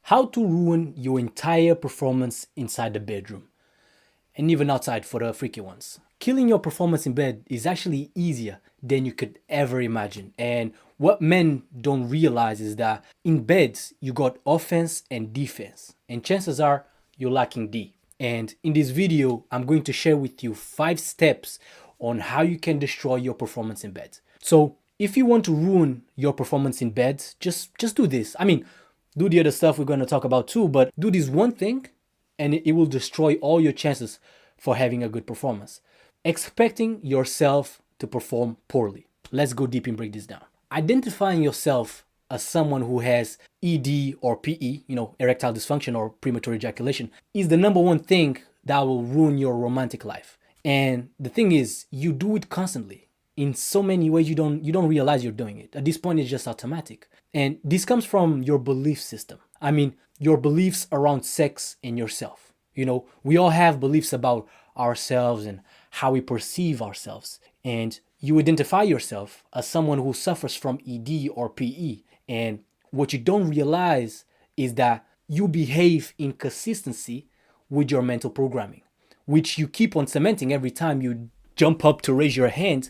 How to ruin your entire performance inside the bedroom and even outside for the freaky ones. Killing your performance in bed is actually easier than you could ever imagine. And what men don't realize is that in bed, you got offense and defense. And chances are you're lacking D. And in this video, I'm going to share with you 5 steps on how you can destroy your performance in bed. So if you want to ruin your performance in bed, just do this. I mean, do the other stuff we're going to talk about too, but do this one thing and it will destroy all your chances for having a good performance. Expecting yourself to perform poorly. Let's go deep and break this down. Identifying yourself as someone who has ED or PE, erectile dysfunction or premature ejaculation, is the number one thing that will ruin your romantic life. And the thing is, you do it constantly. In so many ways you don't realize you're doing it. At this point, it's just automatic. And this comes from your belief system. I mean, your beliefs around sex and yourself. We all have beliefs about ourselves and how we perceive ourselves. And you identify yourself as someone who suffers from ED or PE. And what you don't realize is that you behave in consistency with your mental programming, which you keep on cementing every time you jump up to raise your hand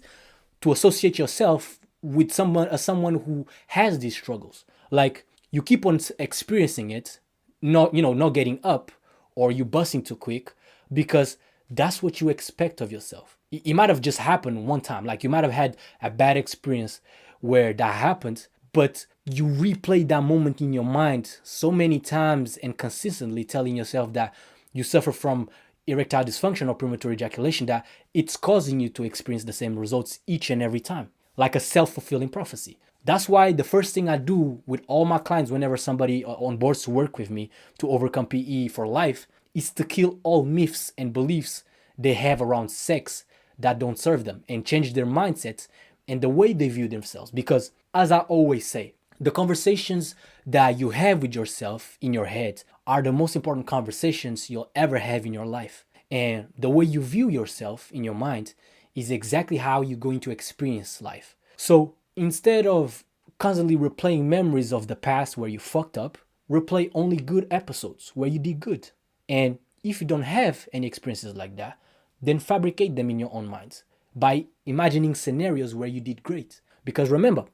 to associate yourself with someone who has these struggles. Like, you keep on experiencing it, not getting up, or you busting too quick, because that's what you expect of yourself. It might have just happened one time. Like, you might have had a bad experience where that happened, but you replay that moment in your mind so many times and consistently, telling yourself that you suffer from erectile dysfunction or premature ejaculation, that it's causing you to experience the same results each and every time, like a self-fulfilling prophecy. That's why the first thing I do with all my clients whenever somebody on boards to work with me to overcome PE for life is to kill all myths and beliefs they have around sex that don't serve them, and change their mindsets and the way they view themselves. Because, as I always say, the conversations that you have with yourself in your head are the most important conversations you'll ever have in your life. And the way you view yourself in your mind is exactly how you're going to experience life. So instead of constantly replaying memories of the past where you fucked up, replay only good episodes where you did good. And if you don't have any experiences like that, then fabricate them in your own minds by imagining scenarios where you did great. Because remember,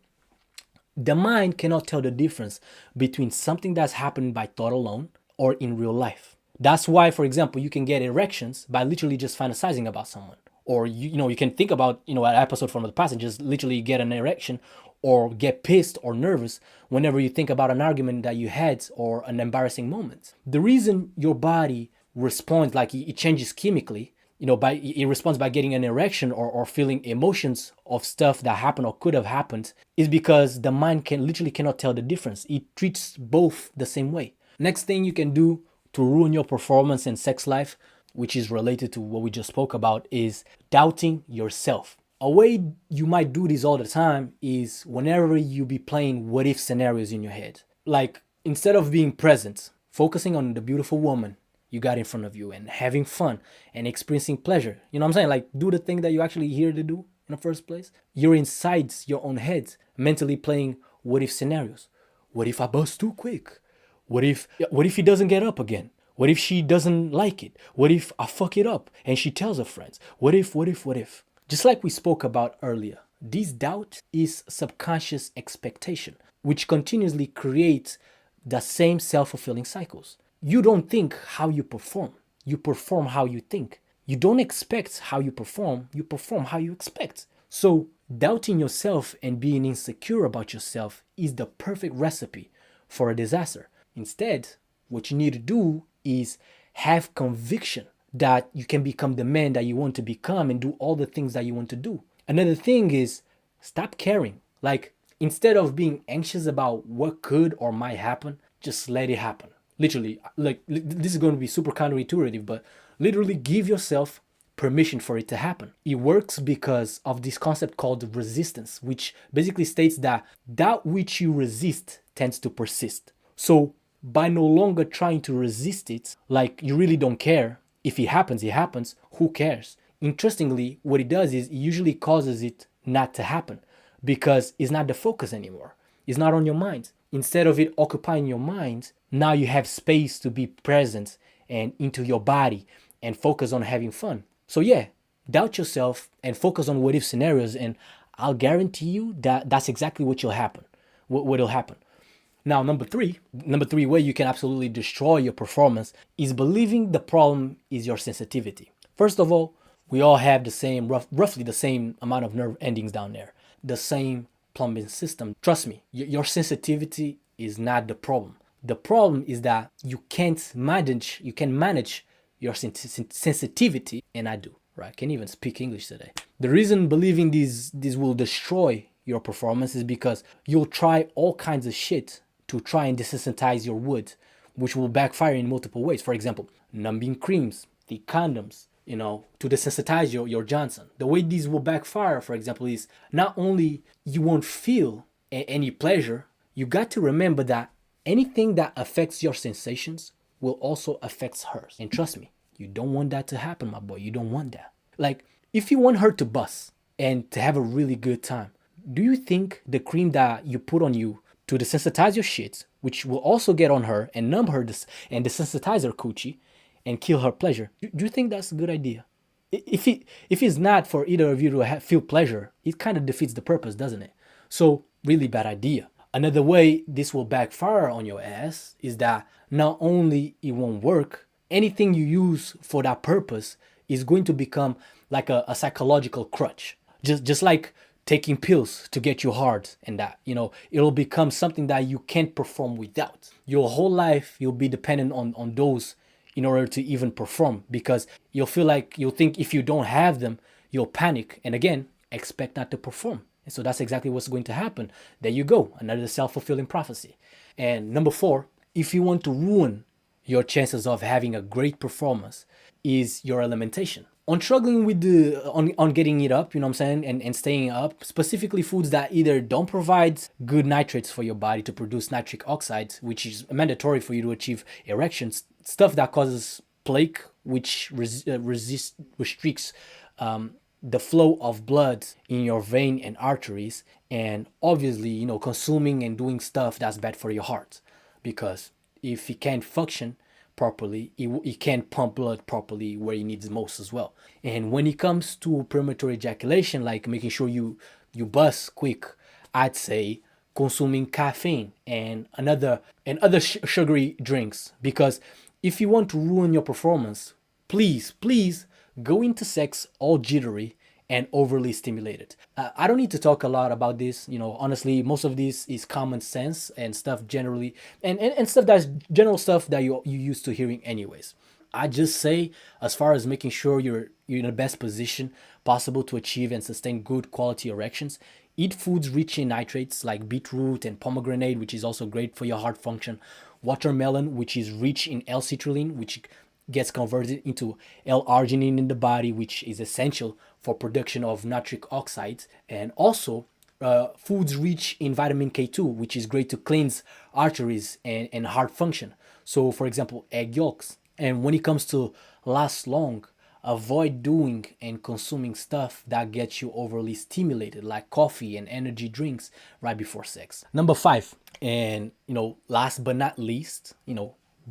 the mind cannot tell the difference between something that's happened by thought alone or in real life. That's why, for example, you can get erections by literally just fantasizing about someone. Or you can think about an episode from the past and just literally get an erection, or get pissed or nervous whenever you think about an argument that you had or an embarrassing moment. The reason your body responds, like it changes chemically, it responds by getting an erection or feeling emotions of stuff that happened or could have happened, is because the mind cannot tell the difference. It treats both the same way. Next thing you can do to ruin your performance and sex life, which is related to what we just spoke about, is doubting yourself. A way you might do this all the time is whenever you be playing what if scenarios in your head. Like, instead of being present, focusing on the beautiful woman you got in front of you and having fun and experiencing pleasure. You know what I'm saying? Like, do the thing that you're actually here to do in the first place. You're inside your own head, mentally playing what if scenarios. What if I bust too quick? What if he doesn't get up again? What if she doesn't like it? What if I fuck it up and she tells her friends? What if? Just like we spoke about earlier, this doubt is subconscious expectation, which continuously creates the same self-fulfilling cycles. You don't think how you perform how you think. You don't expect how you perform how you expect. So doubting yourself and being insecure about yourself is the perfect recipe for a disaster. Instead, what you need to do is have conviction that you can become the man that you want to become and do all the things that you want to do. Another thing is, stop caring. Like, instead of being anxious about what could or might happen, just let it happen. Literally, like, this is going to be super counterintuitive, but literally give yourself permission for it to happen. It works because of this concept called resistance, which basically states that which you resist tends to persist. So by no longer trying to resist it, like you really don't care, if it happens, who cares? Interestingly, what it does is it usually causes it not to happen because it's not the focus anymore. It's not on your mind. Instead of it occupying your mind, Now you have space to be present and into your body and focus on having fun. So yeah, doubt yourself and focus on what if scenarios, and I'll guarantee you that that's exactly what will happen. What'll happen. Now, number three way you can absolutely destroy your performance is believing the problem is your sensitivity. First of all, we all have the same, roughly the same amount of nerve endings down there, the same plumbing system. Trust me, your sensitivity is not the problem. The problem is that you can manage your sensitivity, and I do, right? I can't even speak English today. The reason believing these will destroy your performance is because you'll try all kinds of shit to try and desensitize your wood, which will backfire in multiple ways. For example, numbing creams, the condoms, to desensitize your Johnson. The way these will backfire, for example, is not only you won't feel any pleasure, you got to remember that anything that affects your sensations will also affect hers. And trust me, you don't want that to happen, my boy. You don't want that. Like, if you want her to bust and to have a really good time, do you think the cream that you put on you to desensitize your shit, which will also get on her and numb her and desensitize her coochie and kill her pleasure, do you think that's a good idea? If it's not for either of you to feel pleasure, it kind of defeats the purpose, doesn't it? So really bad idea. Another way this will backfire on your ass is that not only it won't work, anything you use for that purpose is going to become like a psychological crutch. Just like taking pills to get you hard, and that, it'll become something that you can't perform without. Your whole life, you'll be dependent on those in order to even perform, because you'll think if you don't have them, you'll panic and again, expect not to perform. And so that's exactly what's going to happen. There you go, another self-fulfilling prophecy. And number 4, if you want to ruin your chances of having a great performance, is your alimentation. On struggling with on getting it up, what I'm saying, and staying up, specifically foods that either don't provide good nitrates for your body to produce nitric oxide, which is mandatory for you to achieve erections, stuff that causes plaque, which restricts the flow of blood in your vein and arteries, and obviously, consuming and doing stuff that's bad for your heart, because if it can't function properly, it can't pump blood properly where it needs most as well. And when it comes to premature ejaculation, like making sure you bust quick, I'd say consuming caffeine and other sugary drinks, because if you want to ruin your performance, please go into sex all jittery and overly stimulated. I don't need to talk a lot about this. Honestly, most of this is common sense and stuff generally, and stuff that's general stuff that you used to hearing anyways. I just say, as far as making sure you're in the best position possible to achieve and sustain good quality erections, eat foods rich in nitrates like beetroot and pomegranate, which is also great for your heart function. Watermelon, which is rich in L-citrulline, which gets converted into L-arginine in the body, which is essential for production of nitric oxide. And also foods rich in vitamin K2, which is great to cleanse arteries and heart function. So for example, egg yolks. And when it comes to last long, avoid doing and consuming stuff that gets you overly stimulated, like coffee and energy drinks right before sex. Number 5, and last but not least,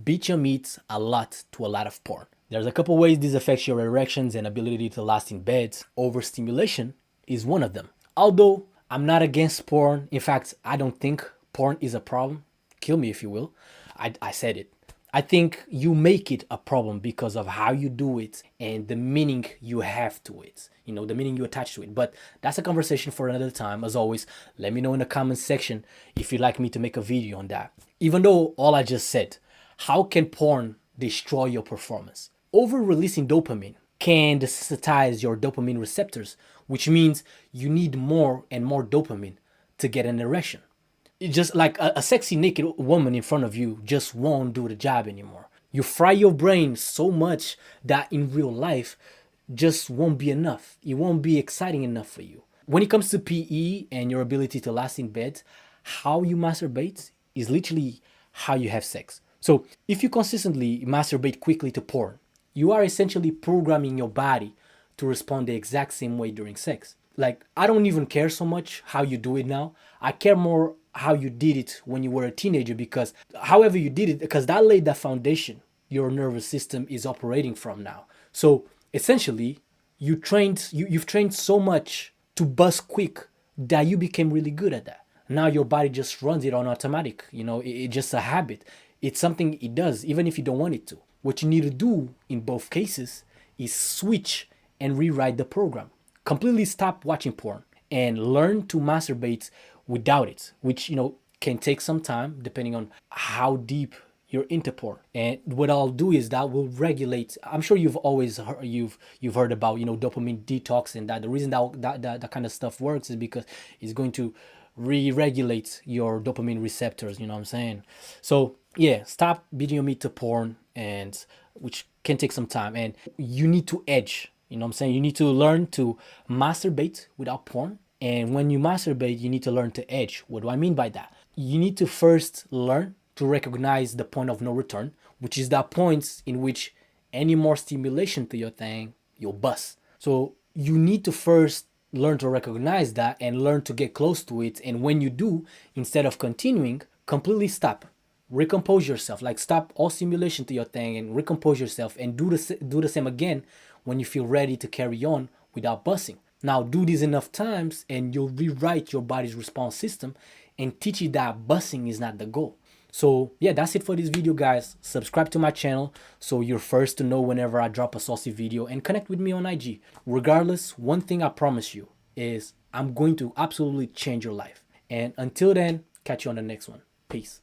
beat your meat a lot to a lot of porn. There's a couple ways this affects your erections and ability to last in bed. Overstimulation is one of them. Although I'm not against porn, in fact, I don't think porn is a problem. Kill me if you will. I said it. I think you make it a problem because of how you do it and the meaning you have to it, the meaning you attach to it. But that's a conversation for another time. As always, let me know in the comments section if you'd like me to make a video on that. Even though all I just said, how can porn destroy your performance? Over-releasing dopamine can desensitize your dopamine receptors, which means you need more and more dopamine to get an erection. It's just like a sexy naked woman in front of you just won't do the job anymore. You fry your brain so much that in real life just won't be enough. It won't be exciting enough for you. When it comes to PE and your ability to last in bed, how you masturbate is literally how you have sex. So if you consistently masturbate quickly to porn, you are essentially programming your body to respond the exact same way during sex. Like, I don't even care so much how you do it now. I care more how you did it when you were a teenager, because however you did it, because that laid that foundation your nervous system is operating from now. So essentially, you've trained so much to bust quick that you became really good at that. Now your body just runs it on automatic. It's just a habit. It's something it does even if you don't want it to. What you need to do in both cases is switch and rewrite the program. Completely stop watching porn and learn to masturbate without it, which can take some time depending on how deep you're into porn. And what I'll do is that will regulate. I'm sure you've always heard, you've heard about dopamine detox, and that the reason that kind of stuff works is because it's going to re-regulate your dopamine receptors. You know what I'm saying? So yeah, stop beating your meat to porn, and which can take some time. And you need to edge. You know what I'm saying? You need to learn to masturbate without porn. And when you masturbate, you need to learn to edge. What do I mean by that? You need to first learn to recognize the point of no return, which is that point in which any more stimulation to your thing, you'll bust. So you need to first learn to recognize that and learn to get close to it. And when you do, instead of continuing, completely stop. Recompose yourself. Like, stop all stimulation to your thing and recompose yourself, and do the same again when you feel ready to carry on without busting. Now do this enough times and you'll rewrite your body's response system and teach it that busting is not the goal. So yeah, that's it for this video, guys. Subscribe to my channel so you're first to know whenever I drop a saucy video, and connect with me on IG. Regardless, one thing I promise you is I'm going to absolutely change your life. And until then, catch you on the next one. Peace.